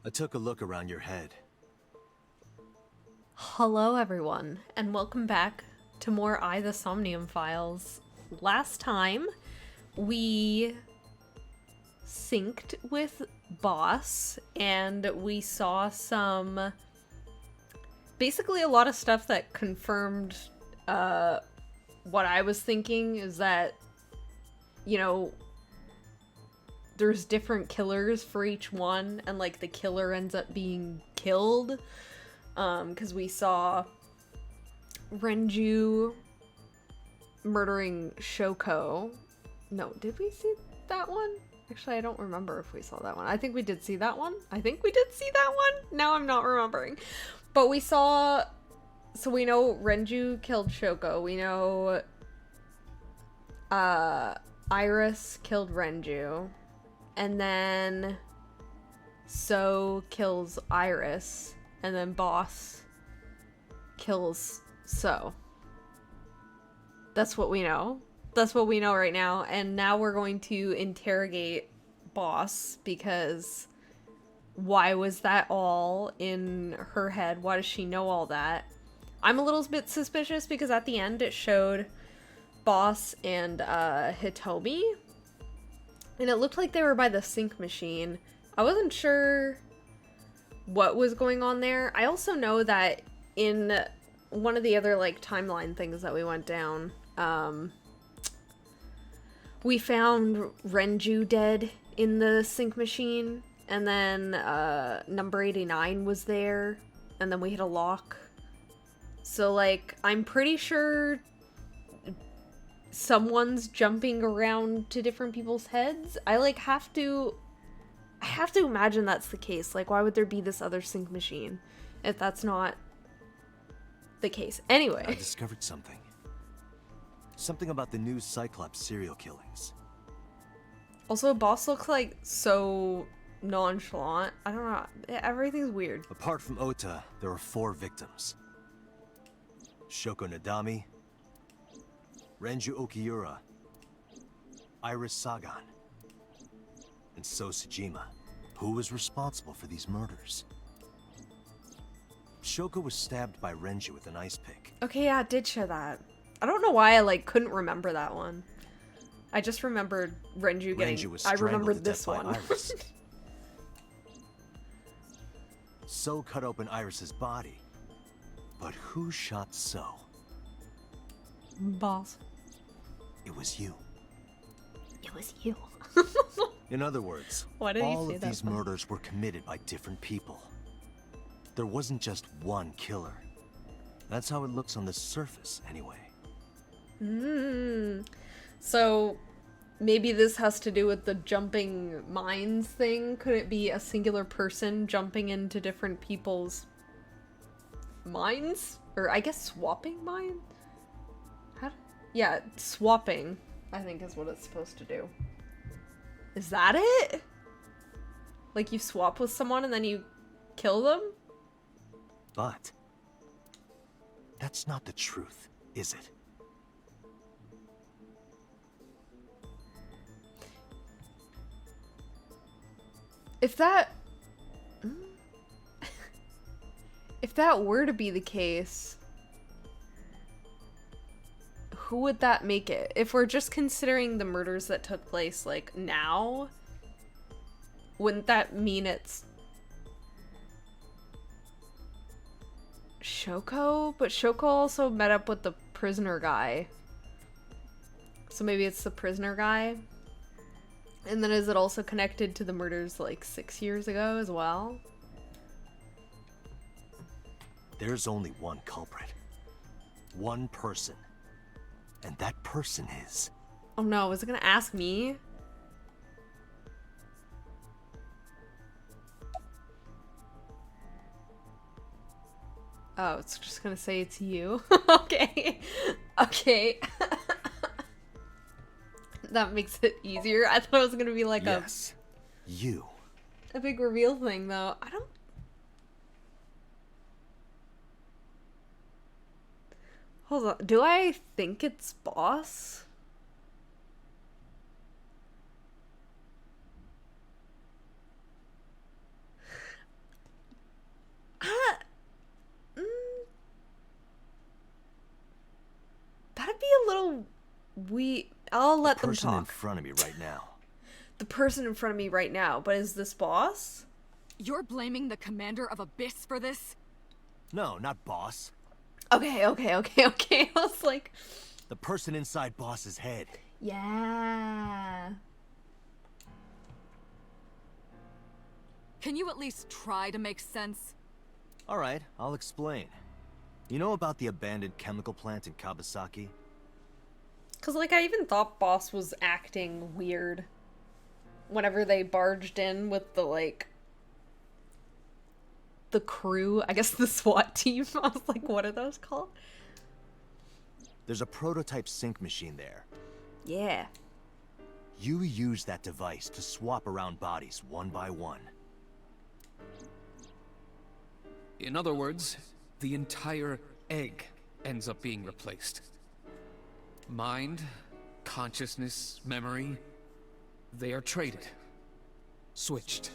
I took a look around your head. Hello everyone, and welcome back to more the Somnium Files. Last time, we synced with Boss, and we saw basically a lot of stuff that confirmed what I was thinking, is that, you know, there's different killers for each one, and like the killer ends up being killed. Because we saw Renju murdering Shoko. No, did we see that one? Actually, I don't remember if we saw that one. I think we did see that one. I think we did see that one. Now I'm not remembering. But we saw... So we know Renju killed Shoko. We know Iris killed Renju. And then So kills Iris. And then Boss kills So. That's what we know. That's what we know right now. And now we're going to interrogate Boss, because why was that all in her head? Why does she know all that? I'm a little bit suspicious because at the end it showed Boss and Hitomi. And it looked like they were by the sync machine. I wasn't sure what was going on there. I also know that in one of the other like timeline things that we went down, we found Renju dead in the sync machine, and then number 89 was there, and then we hit a lock. So like I'm pretty sure someone's jumping around to different people's heads. I have to imagine that's the case. Like, why would there be this other sync machine if that's not the case? Anyway. I discovered something. Something about the new Cyclops serial killings. Also, Boss looks like so nonchalant. I don't know. Everything's weird. Apart from Ota, there are 4 victims. Shoko Nadami, Renju Okiura, Iris Sagan, and So Tsujima. Who was responsible for these murders? Shoko was stabbed by Renju with an ice pick. Okay, yeah, it did show that. I don't know why I couldn't remember that one. I just remembered Renju getting... Renju was I strangled remembered to this death by one. Iris. So cut open Iris's body. But who shot So? Boss. It was you. It was you. In other words, Why did all you say of that these one? murders were committed by different people. There wasn't just one killer. That's how it looks on the surface, anyway. So maybe this has to do with the jumping minds thing? Could it be a singular person jumping into different people's minds? Or I guess swapping minds? Yeah, swapping, I think, is what it's supposed to do. Is that it? Like you swap with someone and then you kill them? But that's not the truth, is it? If that... if that were to be the case, who would that make it? If we're just considering the murders that took place, like, now, wouldn't that mean it's Shoko? But Shoko also met up with the prisoner guy. So maybe it's the prisoner guy? And then is it also connected to the murders, like, 6 years ago as well? There's only one culprit. One person. And that person is... Oh no, was it gonna ask me? Oh, it's just gonna say it's you. Okay. Okay. That makes it easier. I thought it was gonna be like yes, you. a big reveal thing, though. I don't... Hold on. Do I think it's Boss? I'll let them Person in talk. front of me right now. The person in front of me right now, but is this boss? You're blaming the commander of ABIS for this? No, not boss. Okay. I was like... The person inside boss's head. Yeah. Can you at least try to make sense? Alright, I'll explain. You know about the abandoned chemical plant in Kawasaki? Because, like, I even thought boss was acting weird whenever they barged in with the, like, the crew, I guess the SWAT team. I was like, what are those called? There's a prototype sync machine there. Yeah. You use that device to swap around bodies one by one. In other words, the entire egg ends up being replaced. Mind, consciousness, memory, they are traded. Switched.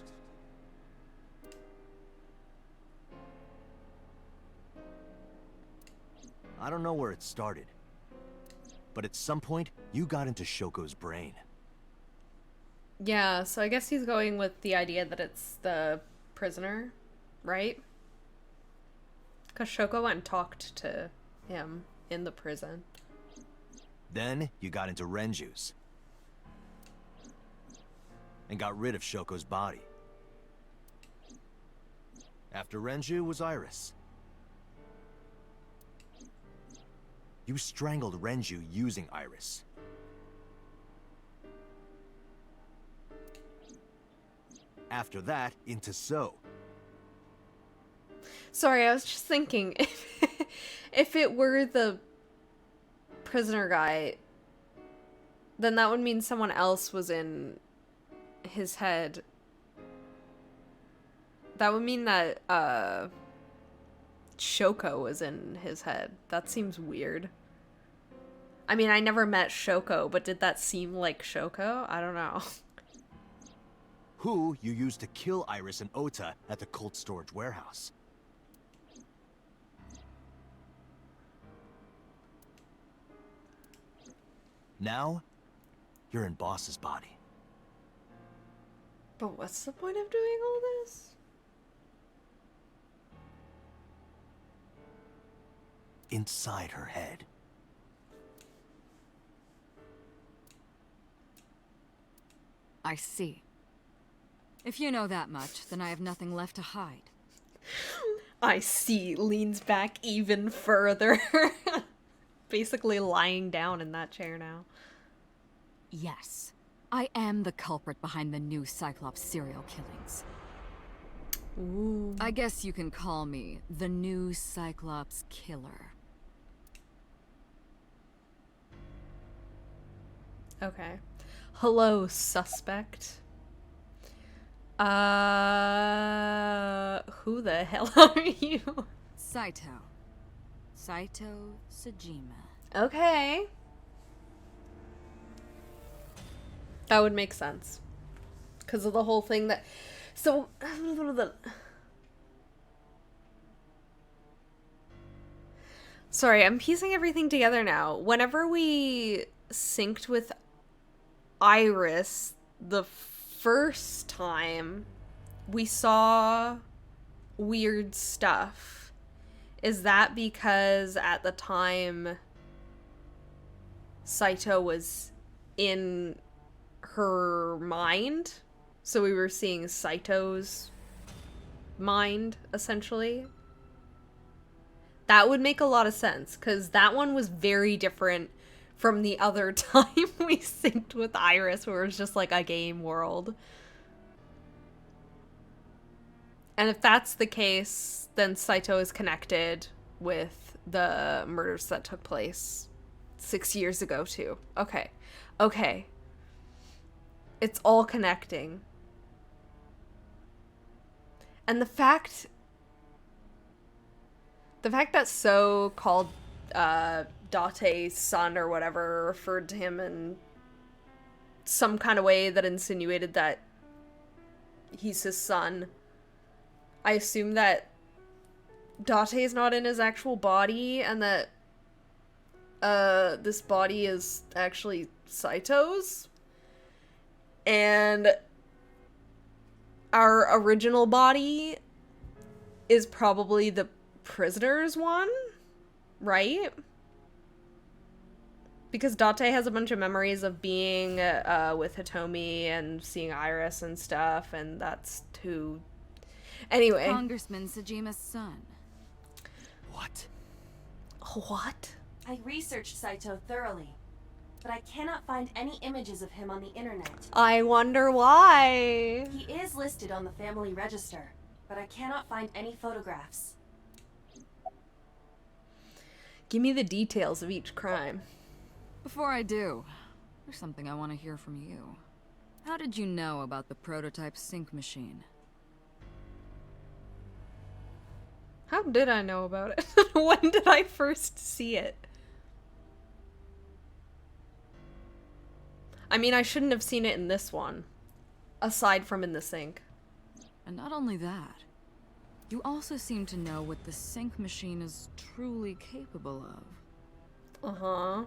I don't know where it started, but at some point, you got into Shoko's brain. Yeah, so I guess he's going with the idea that it's the prisoner, right? Because Shoko went and talked to him in the prison. Then, you got into Renju's. And got rid of Shoko's body. After Renju was Iris. You strangled Renju using Iris. After that, into So. Sorry, I was just thinking, if it were the prisoner guy, then that would mean someone else was in his head. That would mean that, Shoko was in his head. That seems weird. I mean, I never met Shoko, but did that seem like Shoko? I don't know. Who you used to kill Iris and Ota at the cold storage warehouse. Now, you're in Boss's body. But what's the point of doing all this? Inside her head. I see. If you know that much, then I have nothing left to hide. I see. Leans back even further. Basically lying down in that chair now. Yes, I am the culprit behind the new Cyclops serial killings. Ooh. I guess you can call me the new Cyclops killer. Okay. Hello, suspect. Who the hell are you? Saito. Saito Sejima. Okay. That would make sense. Because of the whole thing that... So... Sorry, I'm piecing everything together now. Whenever we synced with Iris the first time, we saw weird stuff. Is that because at the time Saito was in her mind? So we were seeing Saito's mind, essentially? That would make a lot of sense, because that one was very different from the other time we synced with Iris, where it was just like a game world. And if that's the case, then Saito is connected with the murders that took place 6 years ago, too. Okay. Okay. It's all connecting. And the fact that So called Date's son or whatever, referred to him in some kind of way that insinuated that he's his son. I assume that Date is not in his actual body, and that this body is actually Saito's. And our original body is probably the prisoner's one, right? Because Date has a bunch of memories of being with Hitomi and seeing Iris and stuff, and that's who... Anyway. Congressman Sejima's son. What? What? I researched Saito thoroughly, but I cannot find any images of him on the internet. I wonder why. He is listed on the family register, but I cannot find any photographs. Give me the details of each crime. Before I do, there's something I want to hear from you. How did you know about the prototype sync machine? How did I know about it? When did I first see it? I mean, I shouldn't have seen it in this one. Aside from in the sync. And not only that, you also seem to know what the sync machine is truly capable of. Uh-huh.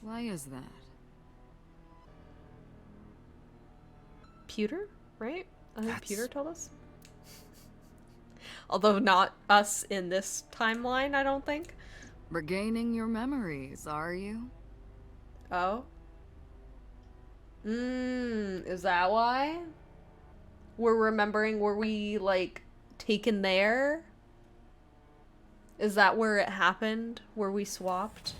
Why is that? Pewter, right? I think That's- Pewter told us. Although not us in this timeline, I don't think. Regaining your memories, are you? Oh? Is that why? We're remembering, were we, like, taken there? Is that where it happened? Where we swapped?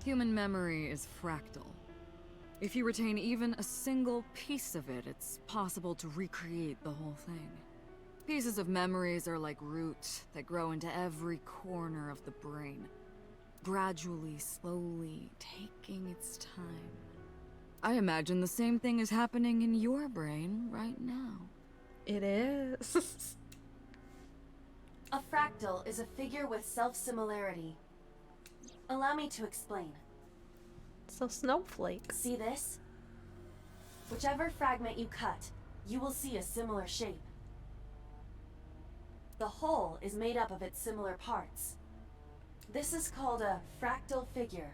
Human memory is fractal. If you retain even a single piece of it, it's possible to recreate the whole thing. Pieces of memories are like roots that grow into every corner of the brain, gradually, slowly, taking its time. I imagine the same thing is happening in your brain right now. It is. A fractal is a figure with self-similarity. Allow me to explain. So snowflake. See this? Whichever fragment you cut, you will see a similar shape. The whole is made up of its similar parts. This is called a fractal figure.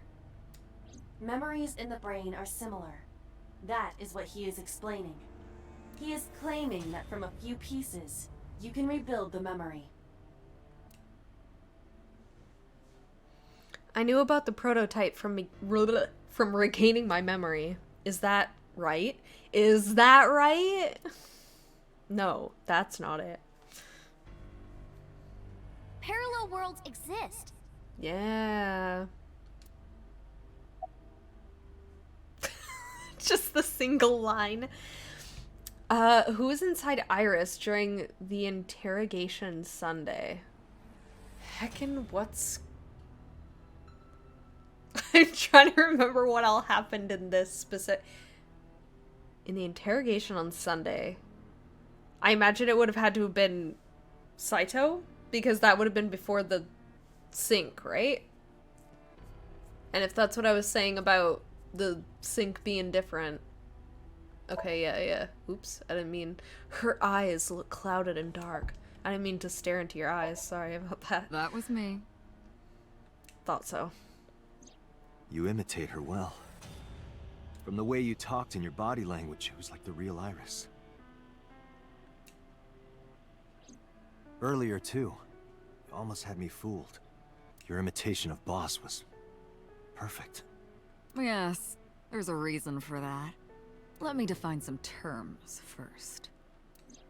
Memories in the brain are similar. That is what he is explaining. He is claiming that from a few pieces, you can rebuild the memory. I knew about the prototype from regaining my memory. Is that right? Is that right? No, that's not it. Parallel worlds exist. Yeah. Just the single line. Who was inside Iris during the interrogation Sunday? Heckin' what's... I'm trying to remember what all happened in this specific... In the interrogation on Sunday. I imagine it would have had to have been Saito, because that would have been before the sync, right? And if that's what I was saying about the sync being different... Okay, yeah. Oops, I didn't mean... Her eyes look clouded and dark. I didn't mean to stare into your eyes. Sorry about that. That was me. Thought so. You imitate her well. From the way you talked and your body language, it was like the real Iris. Earlier, too, you almost had me fooled. Your imitation of Boss was perfect. Yes, there's a reason for that. Let me define some terms first.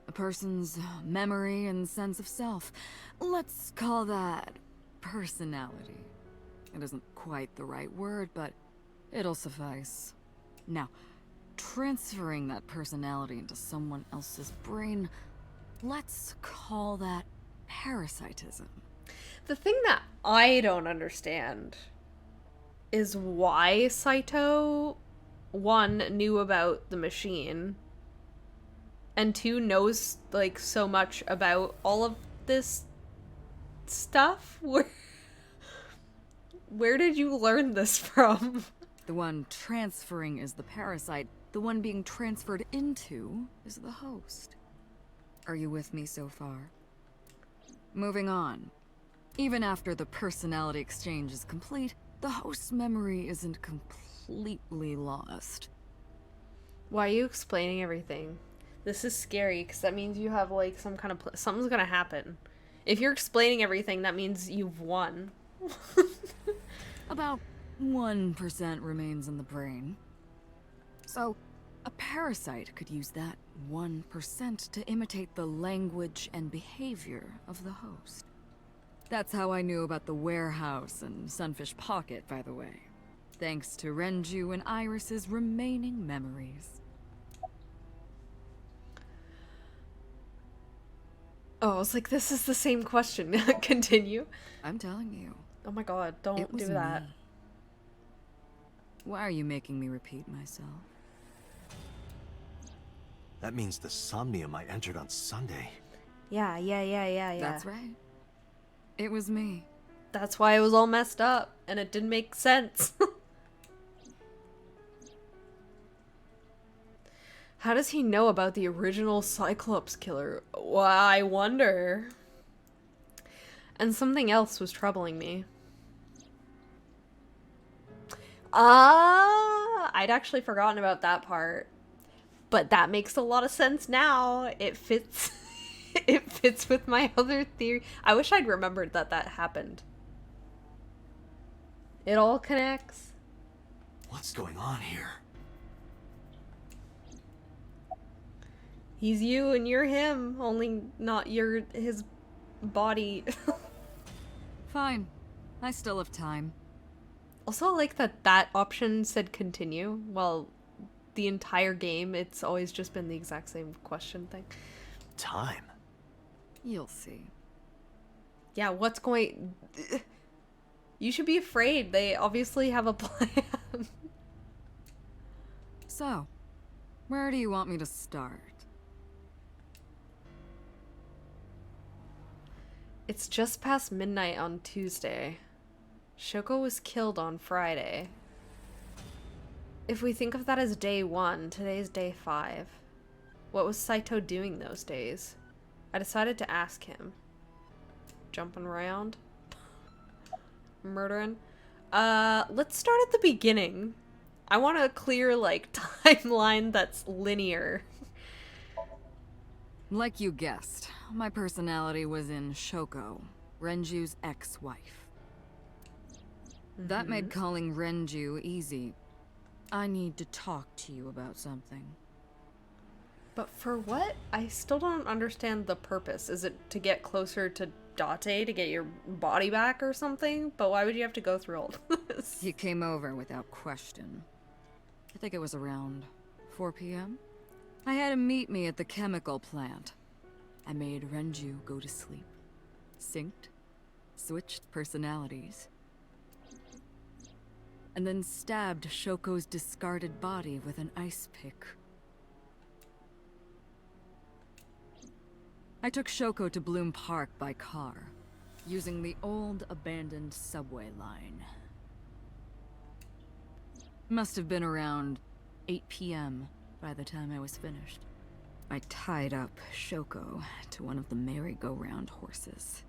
A person's memory and sense of self. Let's call that personality. It isn't quite the right word, but it'll suffice. Now, transferring that personality into someone else's brain, let's call that parasitism. The thing that I don't understand is why Saito, one, knew about the machine, and two, knows, like, so much about all of this stuff? Where did you learn this from? The one transferring is the parasite. The one being transferred into is the host. Are you with me so far? Moving on. Even after the personality exchange is complete, the host's memory isn't complete. completely lost. Why are you explaining everything? This is scary because that means you have like some kind of something's gonna happen. If you're explaining everything, that means you've won. About 1% remains in the brain. So, a parasite could use that 1% to imitate the language and behavior of the host. That's how I knew about the warehouse and Sunfish Pocket, by the way. Thanks to Renju and Iris's remaining memories. Oh, I was like, this is the same question. Continue. I'm telling you. Oh my god, don't It was do that. me. Why are you making me repeat myself? That means the Somnium I entered on Sunday. Yeah. That's right. It was me. That's why it was all messed up, and it didn't make sense. How does he know about the original Cyclops killer? Well, I wonder. And something else was troubling me. I'd actually forgotten about that part. But that makes a lot of sense now. It fits. It fits with my other theory. I wish I'd remembered that that happened. It all connects. What's going on here? He's you and you're him, only not his body. Fine. I still have time. Also, I like that option said continue. Well, the entire game, it's always just been the exact same question thing. Time. You'll see. Yeah, what's going... You should be afraid. They obviously have a plan. So, where do you want me to start? It's just past midnight on Tuesday. Shoko was killed on Friday. If we think of that as day 1, today's day 5. What was Saito doing those days? I decided to ask him. Jumping around? Murdering? Let's start at the beginning. I want a clear, like, timeline that's linear. Like you guessed, my personality was in Shoko, Renju's ex-wife. That made calling Renju easy. I need to talk to you about something. But for what? I still don't understand the purpose. Is it to get closer to Date to get your body back or something? But why would you have to go through all this? He came over without question. I think it was around 4 p.m. I had him meet me at the chemical plant. I made Renju go to sleep. Synced, switched personalities, and then stabbed Shoko's discarded body with an ice pick. I took Shoko to Bloom Park by car, using the old abandoned subway line. Must have been around 8 p.m. by the time I was finished. I tied up Shoko to one of the merry-go-round horses.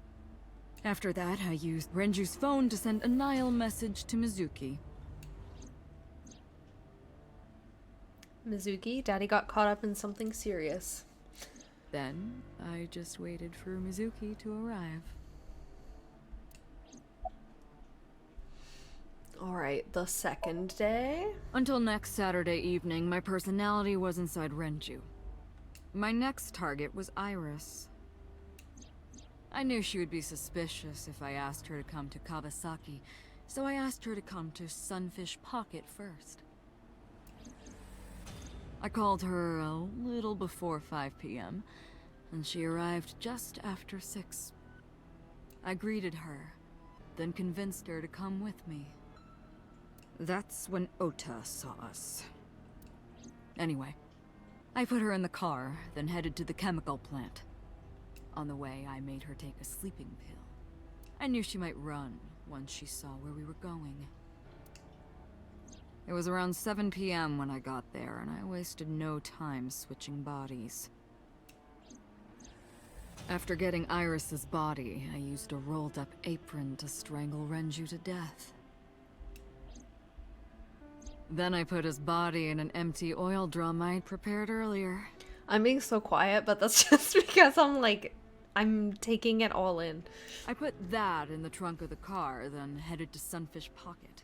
After that, I used Renju's phone to send a Nile message to Mizuki. Mizuki, Daddy got caught up in something serious. Then, I just waited for Mizuki to arrive. Alright, the second day? Until next Saturday evening, my personality was inside Renju. My next target was Iris. I knew she would be suspicious if I asked her to come to Kawasaki, so I asked her to come to Sunfish Pocket first. I called her a little before 5 p.m., and she arrived just after 6. I greeted her, then convinced her to come with me. That's when Ota saw us. Anyway, I put her in the car, then headed to the chemical plant. On the way, I made her take a sleeping pill. I knew she might run once she saw where we were going. It was around 7 p.m. when I got there, and I wasted no time switching bodies. After getting Iris's body, I used a rolled-up apron to strangle Renju to death. Then I put his body in an empty oil drum I'd prepared earlier. I'm being so quiet, but that's just because I'm taking it all in. I put that in the trunk of the car, then headed to Sunfish Pocket.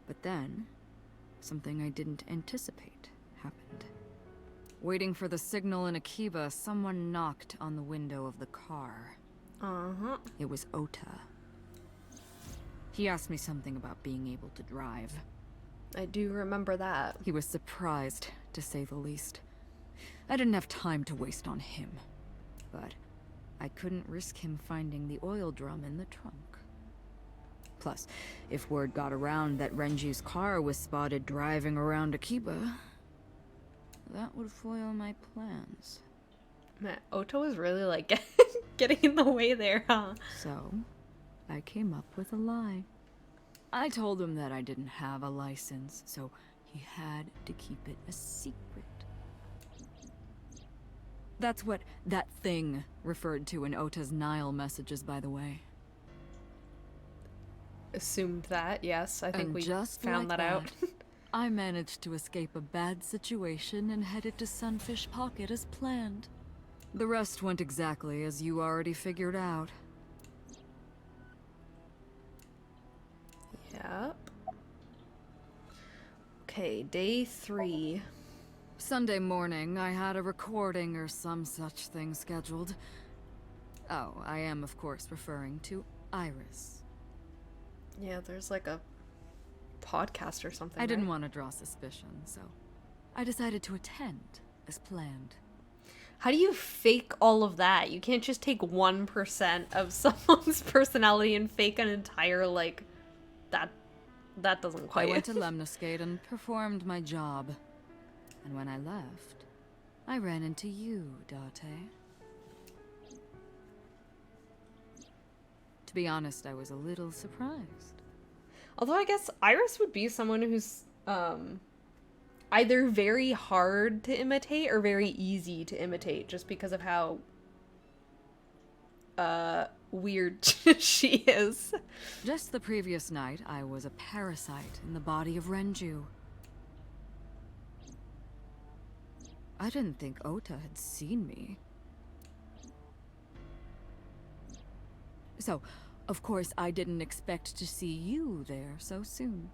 But then, something I didn't anticipate happened. Waiting for the signal in Akiba, someone knocked on the window of the car. Uh-huh. It was Ota. He asked me something about being able to drive. I do remember that. He was surprised, to say the least. I didn't have time to waste on him. But I couldn't risk him finding the oil drum in the trunk. Plus, if word got around that Renju's car was spotted driving around Akiba, that would foil my plans. Man, Ota was really like getting in the way there, huh? So, I came up with a lie. I told him that I didn't have a license, so he had to keep it a secret. That's what that thing referred to in Ota's Nile messages, by the way. Assumed that, yes. I think And we just found like that out. I managed to escape a bad situation and headed to Sunfish Pocket as planned. The rest went exactly as you already figured out. Yep. Okay, day 3. Sunday morning, I had a recording or some such thing scheduled. Oh, I am, of course, referring to Iris. Yeah, there's like a podcast or something. I didn't right? want to draw suspicion, so I decided to attend as planned. How do you fake all of that? You can't just take 1% of someone's personality and fake an entire, like, that doesn't I quite... went to Lemniscate and performed my job. And when I left, I ran into you, Date. To be honest, I was a little surprised. Although I guess Iris would be someone who's, either very hard to imitate or very easy to imitate, just because of how, weird she is. Just the previous night, I was a parasite in the body of Renju. I didn't think Ota had seen me. So, of course, I didn't expect to see you there so soon.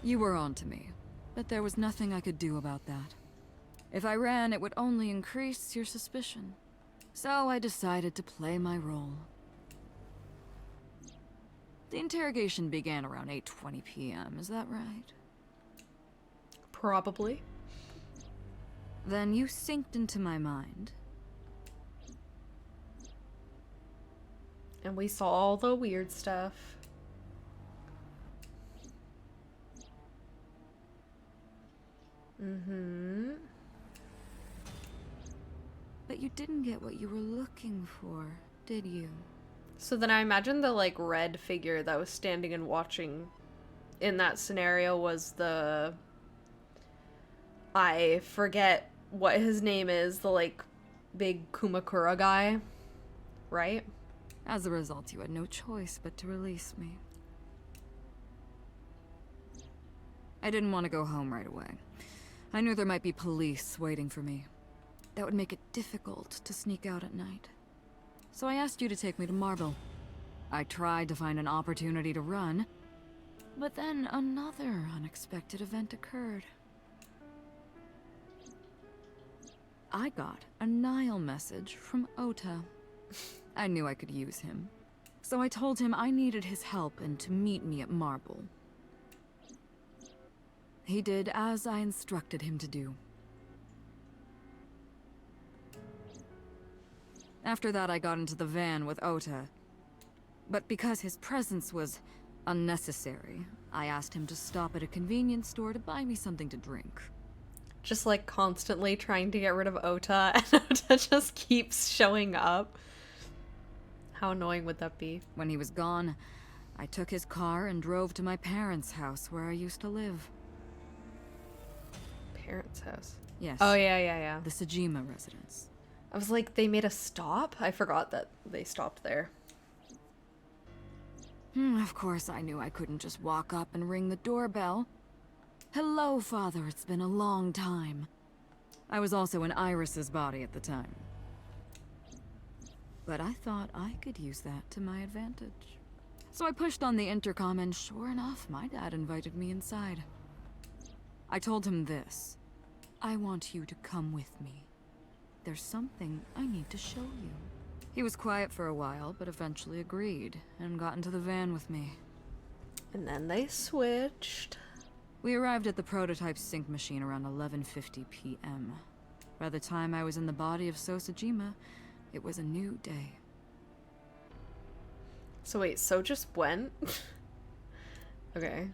You were on to me, but there was nothing I could do about that. If I ran, it would only increase your suspicion. So I decided to play my role. The interrogation began around 8:20 p.m., is that right? Probably. Then you synced into my mind. And we saw all the weird stuff. Mm-hmm. But you didn't get what you were looking for, did you? So then I imagine the, like, red figure that was standing and watching in that scenario was the... I forget what his name is, the, like, big Kumakura guy, right? As a result, you had no choice but to release me. I didn't want to go home right away. I knew there might be police waiting for me. That would make it difficult to sneak out at night. So I asked you to take me to Marble. I tried to find an opportunity to run, but then another unexpected event occurred. I got a Nile message from Ota. I knew I could use him, so I told him I needed his help and to meet me at Marble. He did as I instructed him to do. After that, I got into the van with Ota. But because his presence was unnecessary, I asked him to stop at a convenience store to buy me something to drink. Just, like, constantly trying to get rid of Ota, and Ota just keeps showing up. How annoying would that be? When he was gone, I took his car and drove to my parents' house where I used to live. Parents' house. Yes. Oh, yeah. The Sejima residence. I was like, they made a stop? I forgot that they stopped there. Of course, I knew I couldn't just walk up and ring the doorbell. Hello, Father, it's been a long time. I was also in Iris's body at the time. But I thought I could use that to my advantage. So I pushed on the intercom and sure enough, my dad invited me inside. I told him this. I want you to come with me. There's something I need to show you. He was quiet for a while, but eventually agreed and got into the van with me. And then they switched. We arrived at the prototype sync machine around 11:50 p.m. By the time I was in the body of Sosajima, it was a new day. So wait, so just went? Okay.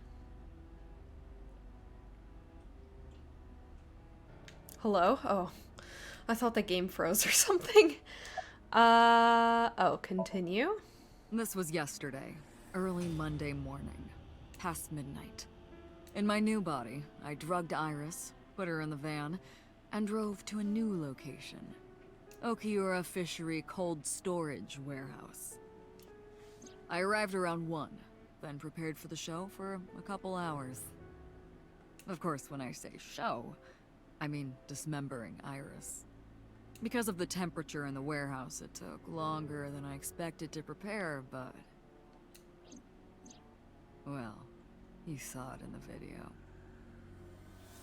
Hello? Oh. I thought the game froze or something. Oh, continue? This was yesterday, early Monday morning, past midnight. In my new body, I drugged Iris, put her in the van, and drove to a new location. Okiura Fishery Cold Storage Warehouse. I arrived around 1, then prepared for the show for a couple hours. Of course, when I say show, I mean dismembering Iris. Because of the temperature in the warehouse, it took longer than I expected to prepare, but... well, you saw it in the video.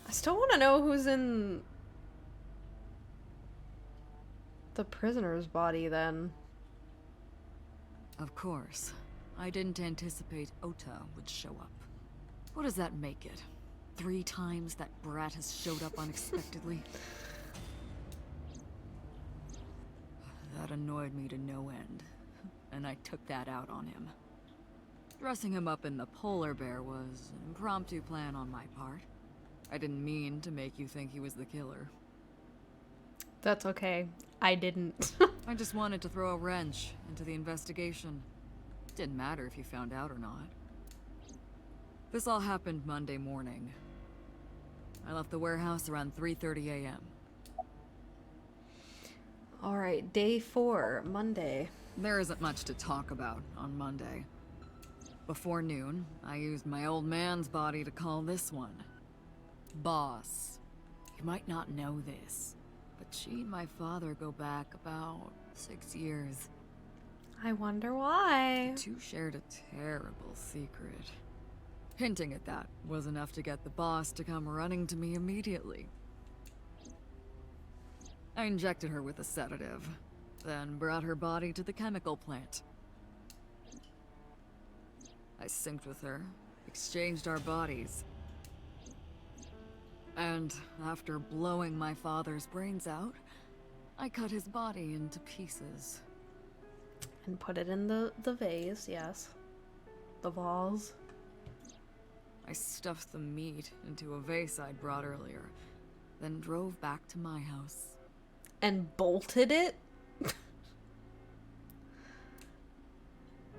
I still want to know who's in the prisoner's body then. Of course. I didn't anticipate Ota would show up. What does that make it? 3 times that brat has showed up unexpectedly? That annoyed me to no end, and I took that out on him. Dressing him up in the polar bear was an impromptu plan on my part. I didn't mean to make you think he was the killer. That's okay. I didn't. I just wanted to throw a wrench into the investigation. Didn't matter if you found out or not. This all happened Monday morning. I left the warehouse around 3:30 a.m. Alright, day 4, Monday. There isn't much to talk about on Monday. Before noon, I used my old man's body to call this one Boss. You might not know this, but she and my father go back about 6 years. I wonder why. The two shared a terrible secret. Hinting at that was enough to get the boss to come running to me immediately. I injected her with a sedative, then brought her body to the chemical plant. I synced with her, exchanged our bodies. And after blowing my father's brains out, I cut his body into pieces. And put it in the vase, yes. The vase. I stuffed the meat into a vase I'd brought earlier, then drove back to my house. And bolted it?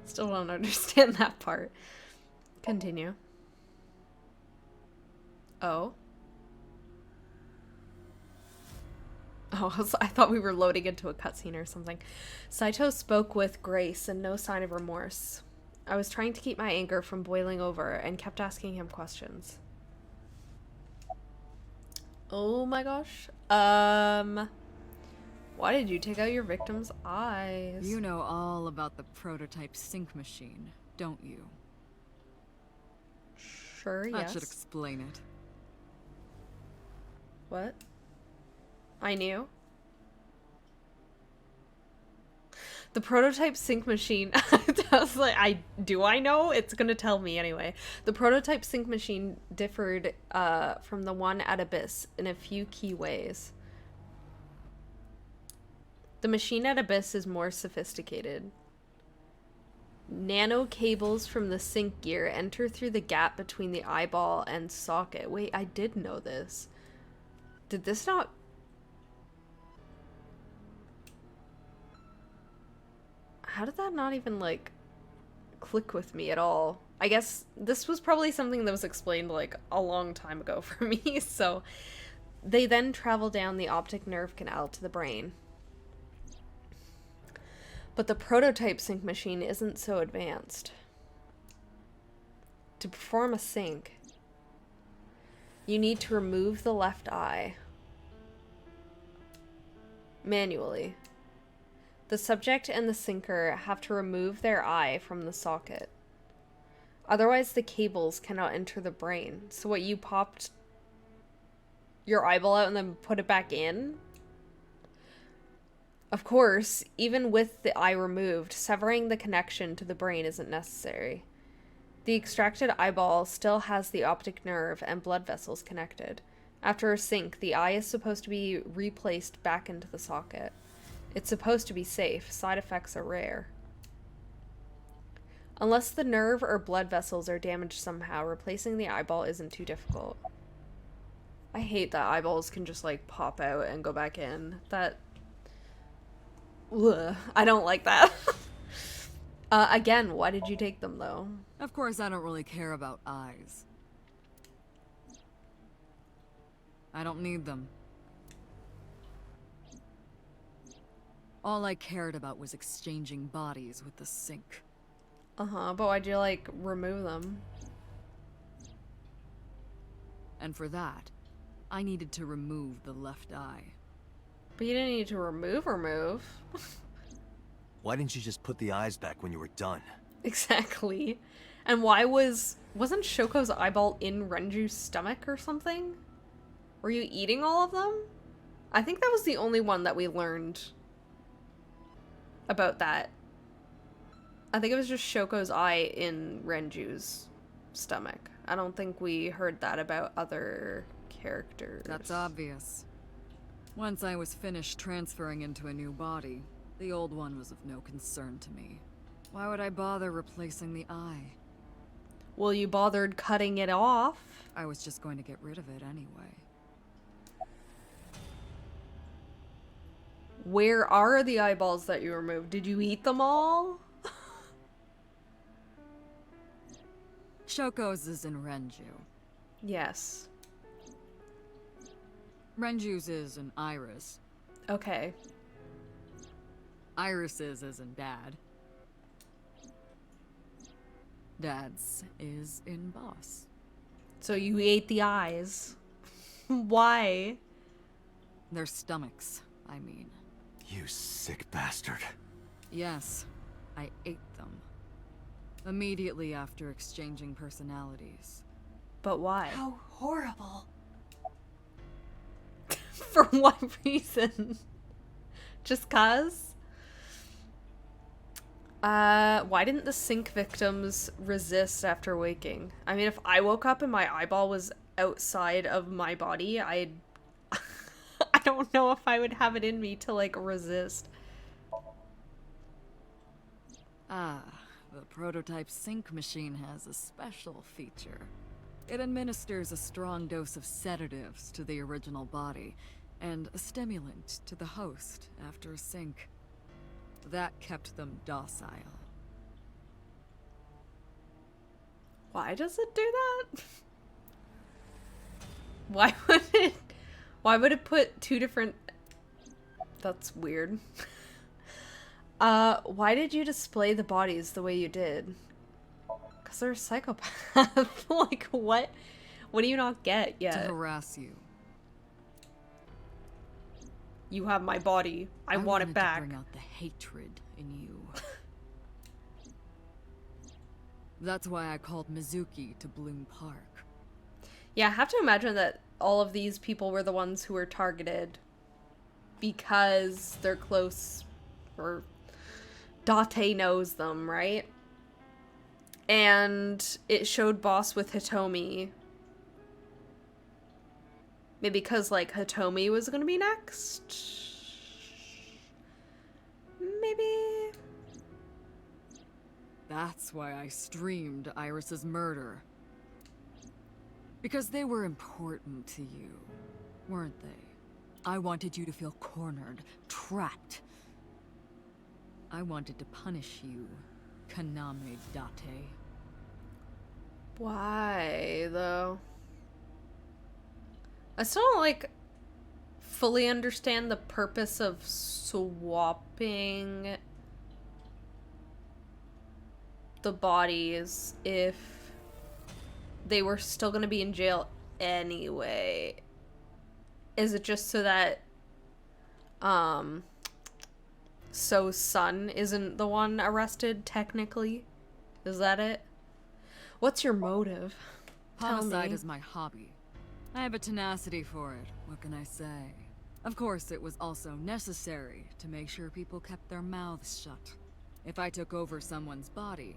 Still don't understand that part. Continue. Oh. Oh, I thought we were loading into a cutscene or something. Saito spoke with grace and no sign of remorse. I was trying to keep my anger from boiling over and kept asking him questions. Oh my gosh. Why did you take out your victim's eyes? You know all about the prototype sync machine, don't you? Sure, yes. That should explain it. What? I knew. The prototype sync machine. I was like, I know? It's gonna tell me anyway. The prototype sync machine differed from the one at ABIS in a few key ways. The machine at ABIS is more sophisticated. Nano cables from the sync gear enter through the gap between the eyeball and socket. Wait, I did know this. Did this not... How did that not even, like, click with me at all? I guess this was probably something that was explained, like, a long time ago for me, so... They then travel down the optic nerve canal to the brain. But the prototype sync machine isn't so advanced. To perform a sync, you need to remove the left eye manually. The subject and the syncer have to remove their eye from the socket. Otherwise, the cables cannot enter the brain. So what, you popped your eyeball out and then put it back in? Of course, even with the eye removed, severing the connection to the brain isn't necessary. The extracted eyeball still has the optic nerve and blood vessels connected. After a sync, the eye is supposed to be replaced back into the socket. It's supposed to be safe. Side effects are rare. Unless the nerve or blood vessels are damaged somehow, replacing the eyeball isn't too difficult. I hate that eyeballs can just, like, pop out and go back in. That... Ugh, I don't like that. Again, why did you take them, though? Of course, I don't really care about eyes. I don't need them. All I cared about was exchanging bodies with the sync. Uh-huh, but why'd you, like, remove them? And for that, I needed to remove the left eye. But you didn't need to remove. Why didn't you just put the eyes back when you were done? Exactly. And why wasn't Shoko's eyeball in Renju's stomach or something? Were you eating all of them? I think that was the only one that we learned about that. I think it was just Shoko's eye in Renju's stomach. I don't think we heard that about other characters. That's obvious. Once I was finished transferring into a new body, the old one was of no concern to me. Why would I bother replacing the eye? Well, you bothered cutting it off. I was just going to get rid of it anyway. Where are the eyeballs that you removed? Did you eat them all? Shoko's is in Renju. Yes. Renju's is in Iris. Okay. Iris's is in Dad. Dad's is in Boss. So you ate the eyes. Why? Their stomachs, I mean. You sick bastard. Yes, I ate them. Immediately after exchanging personalities. But why? How horrible. For what reason? Just cause? Why didn't the sync victims resist after waking? I mean, if I woke up and my eyeball was outside of my body, I don't know if I would have it in me to, like, resist. Ah, the prototype sync machine has a special feature. It administers a strong dose of sedatives to the original body, and a stimulant to the host after a sync. That kept them docile. Why does it do that? Why would it put two different... That's weird. Why did you display the bodies the way you did? Because they're a psychopath. Like, what? What do you not get yet? To harass you. You have my body. I want it back. To bring out the hatred in you. That's why I called Mizuki to Bloom Park. Yeah, I have to imagine that all of these people were the ones who were targeted because they're close, or Date knows them, right? And it showed Boss with Hitomi. Maybe because, like, Hitomi was gonna be next? Maybe? That's why I streamed Iris's murder. Because they were important to you, weren't they? I wanted you to feel cornered, trapped. I wanted to punish you, Kaname Date. Why, though? I still don't, like, fully understand the purpose of swapping the bodies if they were still gonna be in jail anyway? Is it just so that, So's son isn't the one arrested, technically? Is that it? What's your motive? Tell Homicide me. is my hobby. I have a tenacity for it, what can I say? Of course, it was also necessary to make sure people kept their mouths shut. If I took over someone's body,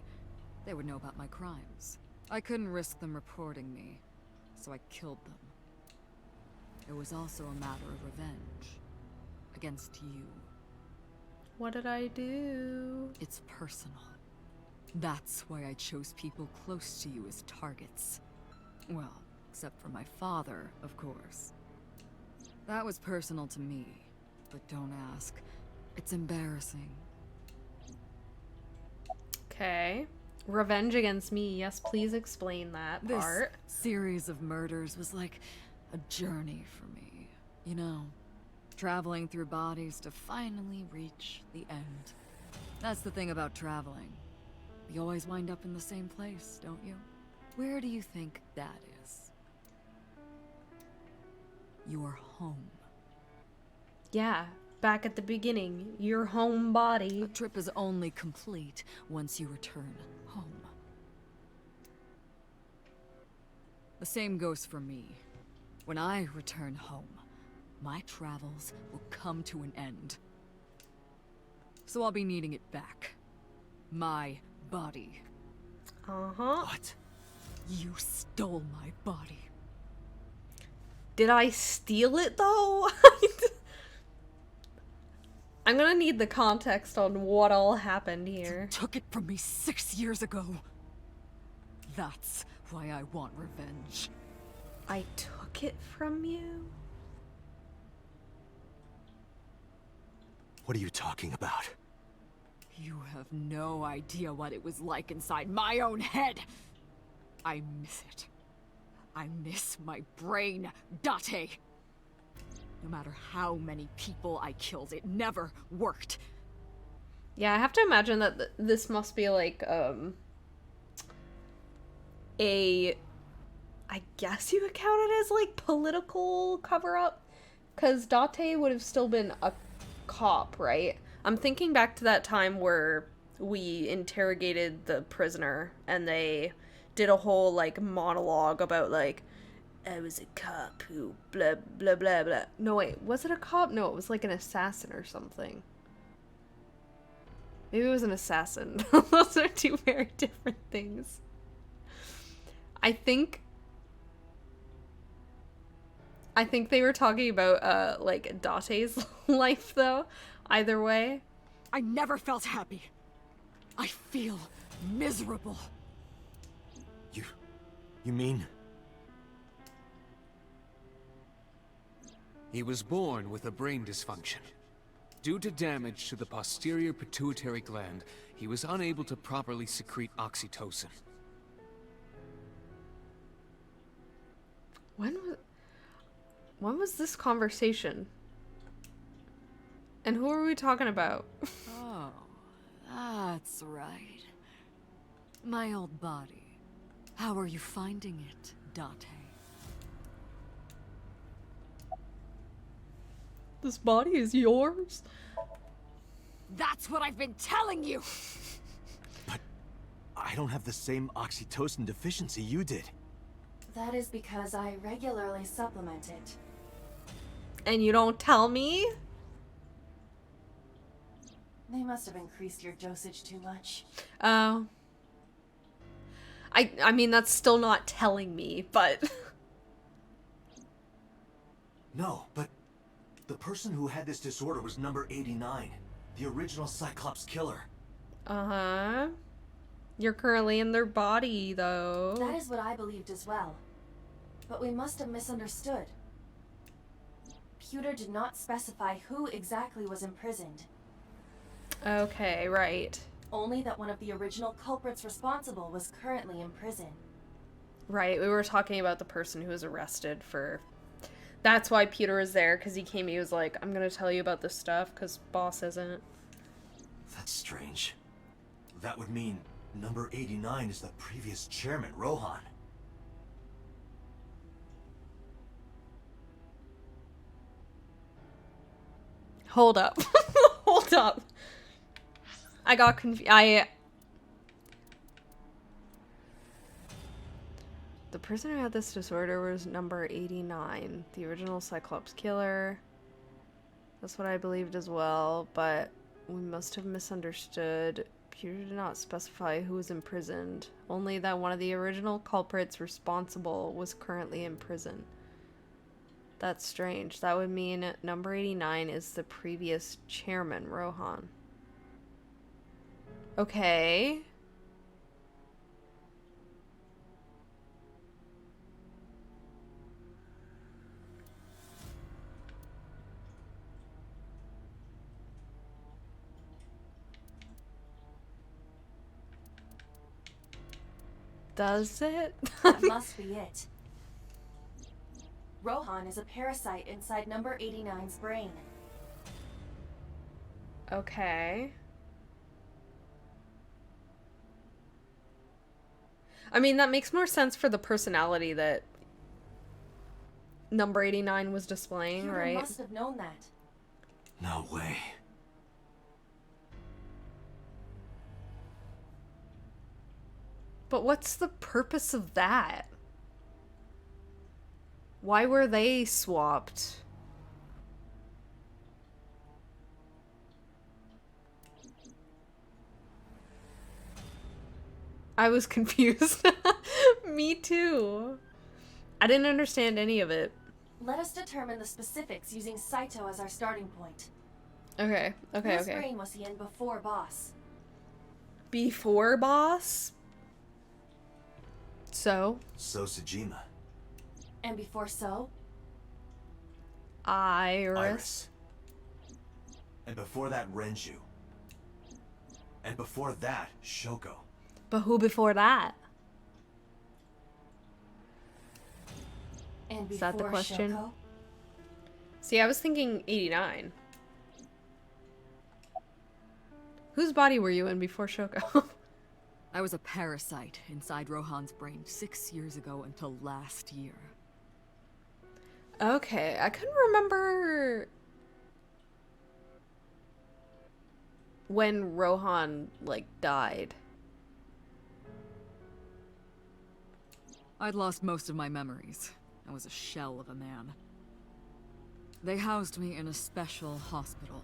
they would know about my crimes. I couldn't risk them reporting me, so I killed them. It was also a matter of revenge. Against you. What did I do? It's personal. That's why I chose people close to you as targets. Well, except for my father, of course. That was personal to me, but don't ask. It's embarrassing. Okay. Revenge against me. Yes, please explain that This part. series of murders was like a journey for me. You know, traveling through bodies to finally reach the end. That's the thing about traveling. You always wind up in the same place, don't you? Where do you think that is? Your home. Yeah, back at the beginning, your home body. A trip is only complete once you return home. The same goes for me. When I return home, my travels will come to an end. So I'll be needing it back. My body. Uh-huh. What? You stole my body. Did I steal it, though? I'm gonna need the context on what all happened here. Took it from me 6 years ago. That's why I want revenge. I took it from you? What are you talking about? You have no idea what it was like inside my own head. I miss it. I miss my brain, Date. No matter how many people I killed, it never worked. Yeah, I have to imagine that this must be like, I guess you would count it as, like, political cover-up? Because Date would have still been a cop, right? I'm thinking back to that time where we interrogated the prisoner, and they did a whole, like, monologue about, like, I was a cop who blah, blah, blah, blah. No, wait, was it a cop? No, it was, like, an assassin or something. Maybe it was an assassin. Those are two very different things. I think they were talking about, like, Date's life, though. Either way. I never felt happy. I feel miserable. You mean? He was born with a brain dysfunction. Due to damage to the posterior pituitary gland, he was unable to properly secrete oxytocin. When was this conversation? And who are we talking about? Oh, that's right. My old body. How are you finding it, Date? This body is yours? That's what I've been telling you! But I don't have the same oxytocin deficiency you did. That is because I regularly supplement it. And you don't tell me? They must have increased your dosage too much. Oh. I mean, that's still not telling me, but... No, but the person who had this disorder was number 89, the original Cyclops killer. Uh-huh. You're currently in their body, though. That is what I believed as well. But we must have misunderstood. Pewter did not specify who exactly was imprisoned. Okay, right. Only that one of the original culprits responsible was currently in prison. Right, we were talking about the person who was arrested for... That's why Peter was there, because he came, he was like, I'm gonna tell you about this stuff, because boss isn't. That's strange. That would mean number 89 is the previous chairman, Rohan. Hold up. Hold up. I got confused. The person who had this disorder was number 89, the original Cyclops killer. That's what I believed as well, but we must have misunderstood. Peter did not specify who was imprisoned, only that one of the original culprits responsible was currently in prison. That's strange. That would mean number 89 is the previous chairman, Rohan. Okay. Does it? That must be it. Rohan is a parasite inside number 89's brain. Okay. I mean, that makes more sense for the personality that number 89 was displaying, Peter right? must have known that. No way. But what's the purpose of that? Why were they swapped? I was confused. Me too. I didn't understand any of it. Let us determine the specifics using Saito as our starting point. Okay, Whose brain was he in before Boss? Before Boss? So? So Sejima. And before So? Iris. And before that, Renju. And before that, Shoko. But who before that? And Is that the before question? Shoko? See, I was thinking 89. Whose body were you in before Shoko? I was a parasite inside Rohan's brain 6 years ago until last year. Okay, I couldn't remember when Rohan, like, died. I'd lost most of my memories. I was a shell of a man. They housed me in a special hospital.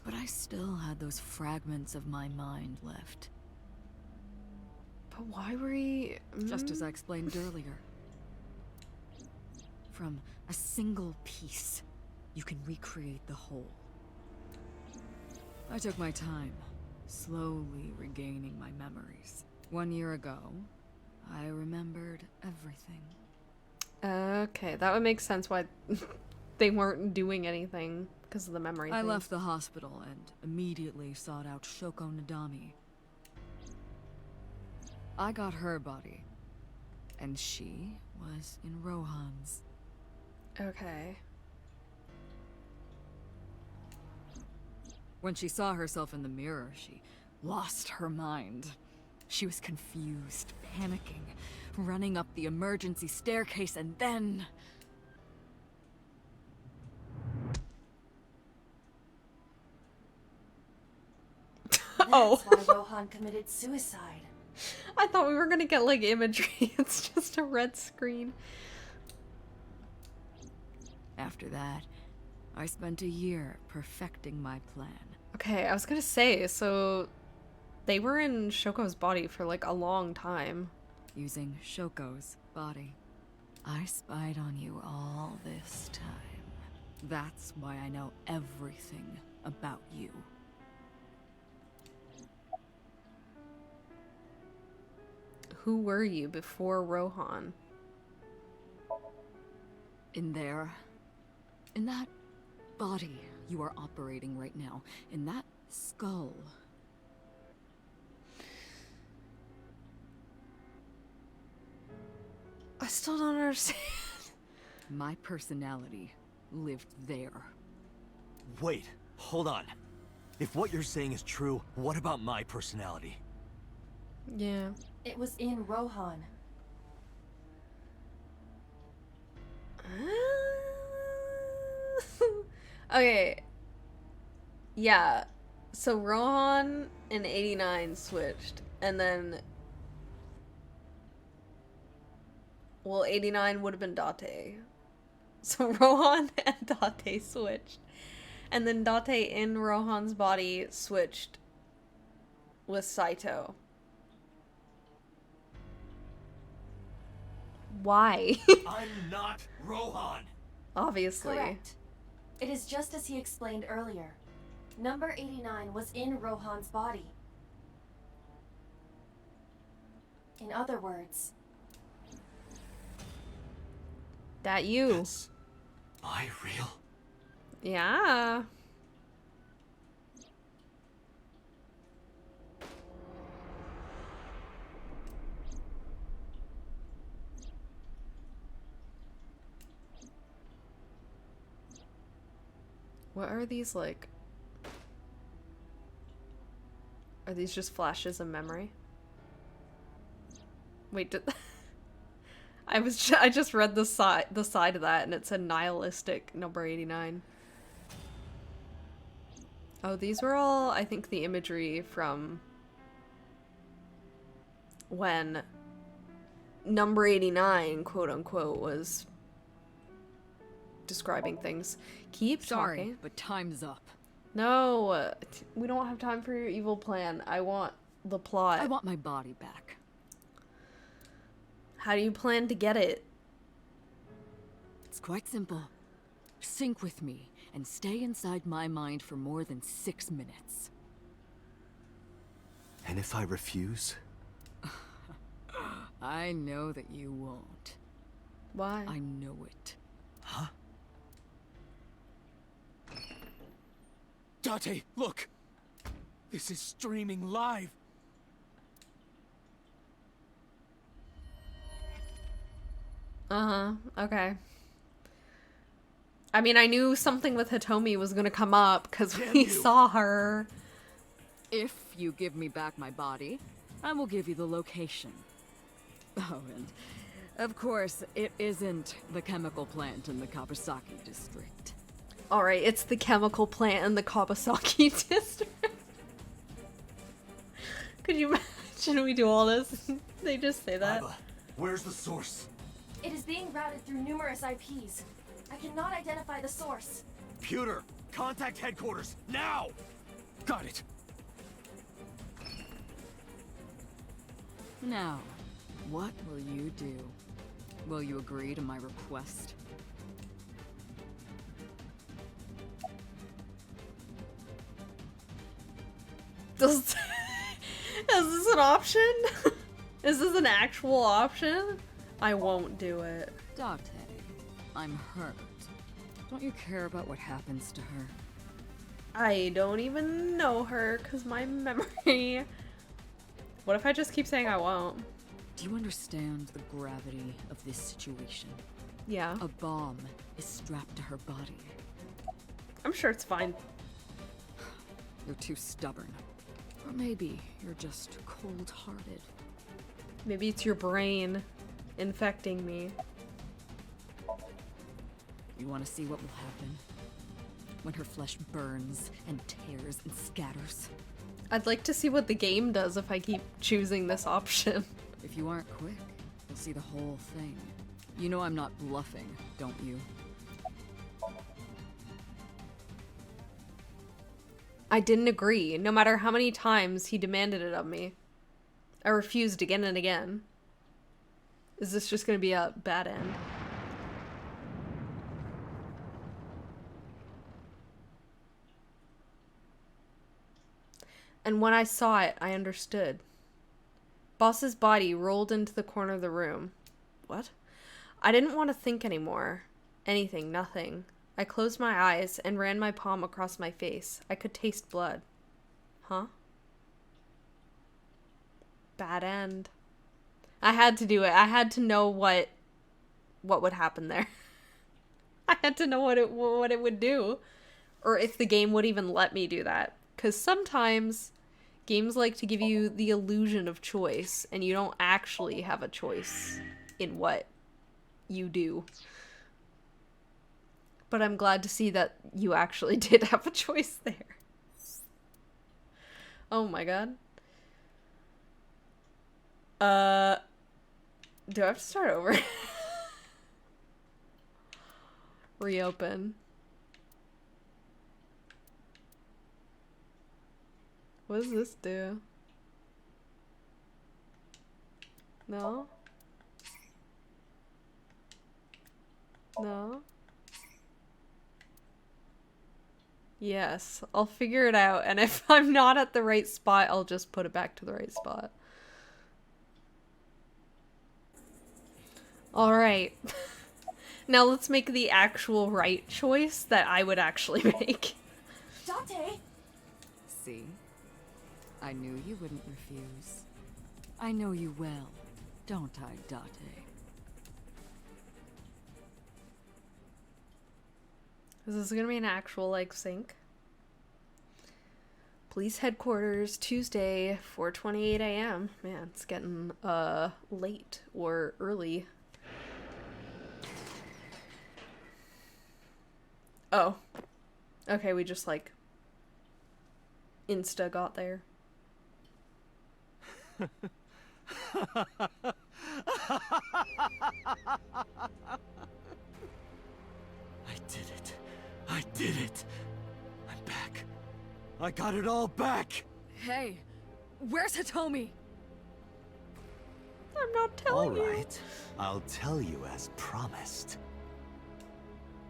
But I still had those fragments of my mind left. But why were he... Just as I explained earlier. From a single piece, you can recreate the whole. I took my time, slowly regaining my memories. 1 year ago, I remembered everything. Okay, that would make sense why they weren't doing anything because of the memory I thing. left the hospital and immediately sought out Shoko Nadami. I got her body, and she was in Rohan's. Okay. When she saw herself in the mirror, she lost her mind. She was confused, panicking, running up the emergency staircase, and then... Oh. That's why Rohan committed suicide. I thought we were gonna get, like, imagery. It's just a red screen. After that, I spent a year perfecting my plan. Okay, I was gonna say, so they were in Shoko's body for, like, a long time. Using Shoko's body. I spied on you all this time. That's why I know everything about you. Who were you before Rohan? In there. In that body you are operating right now. In that skull. I still don't understand. My personality lived there. Wait, hold on. If what you're saying is true, what about my personality? Yeah. It was in Rohan. Okay. Yeah. So Rohan and 89 switched, and then... Well, 89 would have been Date. So Rohan and Date switched. And then Date in Rohan's body switched with Saito. Why? I'm not Rohan. Obviously. Correct. It is just as he explained earlier. Number 89 was in Rohan's body. In other words, That you. That's my real. Yeah. What are these like? Are these just flashes of memory? Wait, did I just read the side of that and it said nihilistic number 89. Oh, these were all, I think, the imagery from when number 89, quote unquote, was describing things. Keep Sorry, talking. but time's up. No, we don't have time for your evil plan. I want the plot. I want my body back. How do you plan to get it? It's quite simple. Sync with me and stay inside my mind for more than 6 minutes. And if I refuse? I know that you won't. Why? I know it. Huh? Date, look! This is streaming live! Uh-huh. Okay. I mean, I knew something with Hitomi was gonna come up because we saw her. If you give me back my body, I will give you the location. Oh, and of course, it isn't the chemical plant in the Kawasaki district. Alright, it's the chemical plant in the Kawasaki district. Could you imagine we do all this? They just say that. Aiba, where's the source? it is being routed through numerous IPs. I cannot identify the source. Pewter, contact headquarters, now! Got it. Now, what will you do? Will you agree to my request? Is this an option? Is this an actual option? I won't do it. Date, I'm hurt. Don't you care about what happens to her? I don't even know her because my memory. What if I just keep saying I won't? Do you understand the gravity of this situation? Yeah. A bomb is strapped to her body. I'm sure it's fine. You're too stubborn. Or maybe you're just cold-hearted. Maybe it's your brain infecting me. You want to see what will happen? When her flesh burns and tears and scatters? I'd like to see what the game does if I keep choosing this option. If you aren't quick, you'll see the whole thing. You know I'm not bluffing, don't you? I didn't agree, no matter how many times he demanded it of me. I refused again and again. Is this just gonna be a bad end? And when I saw it, I understood. Boss's body rolled into the corner of the room. What? I didn't want to think anymore. Anything, nothing. I closed my eyes and ran my palm across my face. I could taste blood. Huh? Bad end. I had to do it. I had to know what would happen there. I had to know what it would do. Or if the game would even let me do that. Because sometimes games like to give you the illusion of choice, and you don't actually have a choice in what you do. But I'm glad to see that you actually did have a choice there. Oh my god. Do I have to start over? Reopen. What does this do? No? No? Yes, I'll figure it out, and if I'm not at the right spot, I'll just put it back to the right spot. Alright. Now let's make the actual right choice that I would actually make. Date! See? I knew you wouldn't refuse. I know you well, don't I, Date? Is this gonna be an actual, like, sync? Police headquarters, Tuesday, 4:28 a.m. Man, it's getting, late or early. Oh. Okay, we just, like, insta got there. I did it. I did it. I'm back. I got it all back. Hey, where's Hitomi? I'm not telling you. All right. I'll tell you as promised.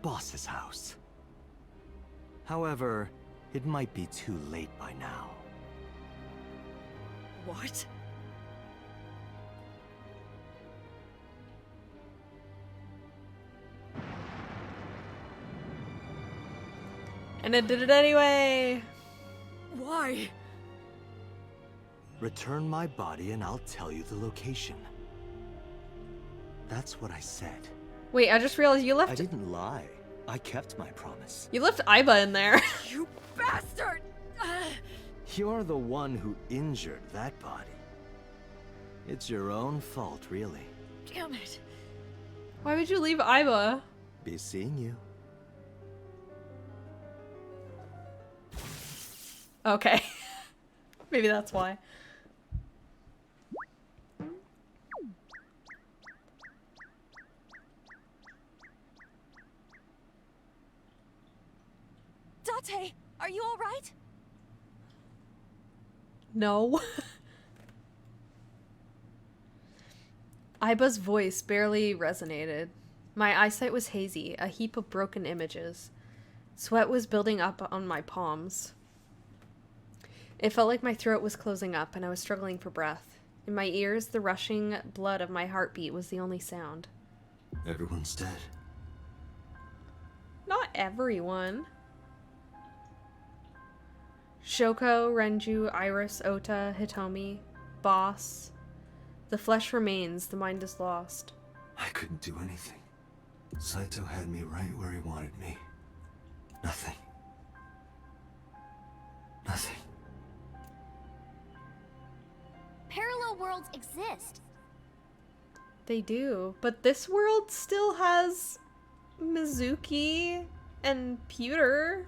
Boss's house. However, it might be too late by now. What? And it did it anyway! Why? Return my body and I'll tell you the location. That's what I said. Wait, I just realized you I left didn't lie. I kept my promise. you left Aiba in there. You bastard! You're the one who injured that body. It's your own fault, really. Damn it. Why would you leave Aiba? Be seeing you. Okay. Maybe that's why. Date, are you alright? No. Aiba's voice barely resonated. My eyesight was hazy, a heap of broken images. Sweat was building up on my palms. It felt like my throat was closing up and I was struggling for breath. In my ears, the rushing blood of my heartbeat was the only sound. Everyone's dead. Not everyone. Shoko, Renju, Iris, Ota, Hitomi, Boss. The flesh remains, the mind is lost. I couldn't do anything. Saito had me right where he wanted me. Nothing. Nothing. Parallel worlds exist. They do, but this world still has Mizuki and Pewter.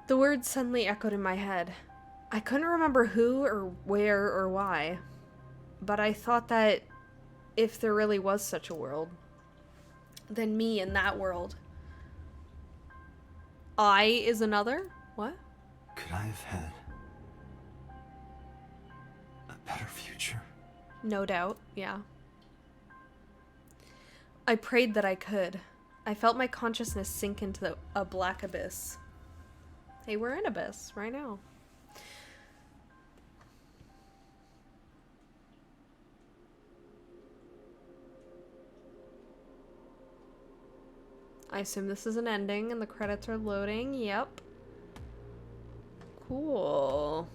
The words suddenly echoed in my head. I couldn't remember who or where or why, but I thought that if there really was such a world, then me in that world. I is another? What? Could I have had a better future? No doubt, yeah. I prayed that I could. I felt my consciousness sink into a black abyss. Hey, we're in abyss right now. I assume this is an ending and the credits are loading. Yep. Cool.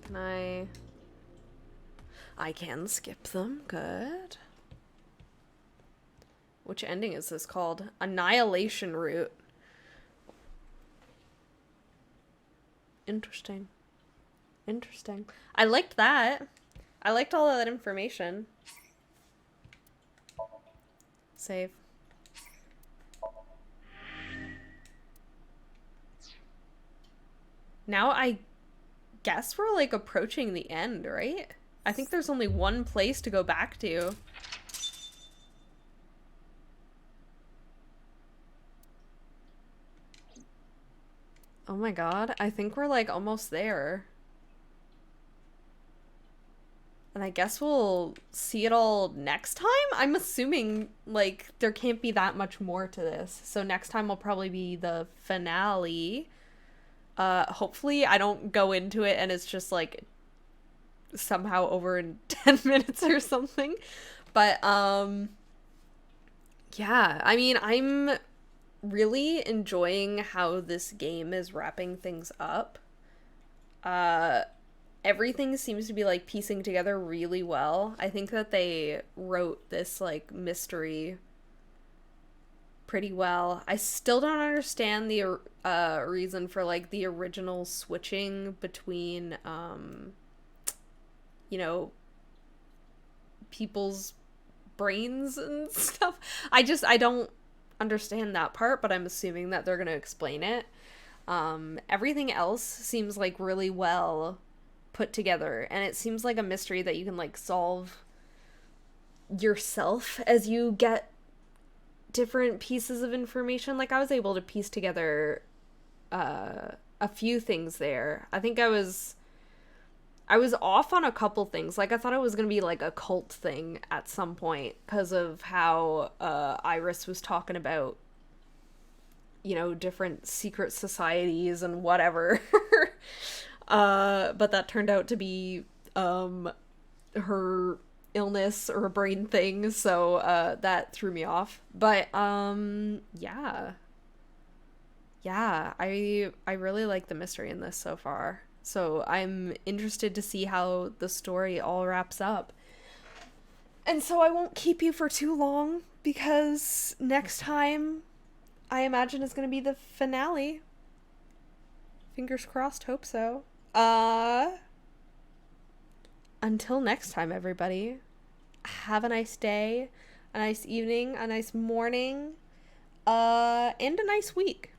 Can I can skip them. Good. Which ending is this called? Annihilation Route. Interesting. Interesting. I liked that. I liked all of that information. Save. Now I guess we're like approaching the end, right? I think there's only one place to go back to. Oh my god, I think we're like almost there. And I guess we'll see it all next time? I'm assuming, like, there can't be that much more to this. So next time will probably be the finale. Hopefully I don't go into it and it's just, like, somehow over in 10 minutes or something. But, yeah. I mean, I'm really enjoying how this game is wrapping things up. Everything seems to be like piecing together really well. I think that they wrote this like mystery pretty well. I still don't understand the reason for like the original switching between you know, people's brains and stuff. I don't understand that part, but I'm assuming that they're going to explain it. Everything else seems like really well put together, and it seems like a mystery that you can like solve yourself as you get different pieces of information. Like I was able to piece together a few things there. I think I was off on a couple things. Like I thought it was gonna be like a cult thing at some point because of how Iris was talking about, you know, different secret societies and whatever. But that turned out to be her illness or a brain thing, so that threw me off. But yeah, I really like the mystery in this so far, so I'm interested to see how the story all wraps up. And so I won't keep you for too long, because next time I imagine is going to be the finale. Fingers crossed, hope so. Until next time, everybody, have a nice day, a nice evening, a nice morning, and a nice week.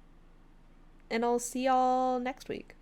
And I'll see y'all next week.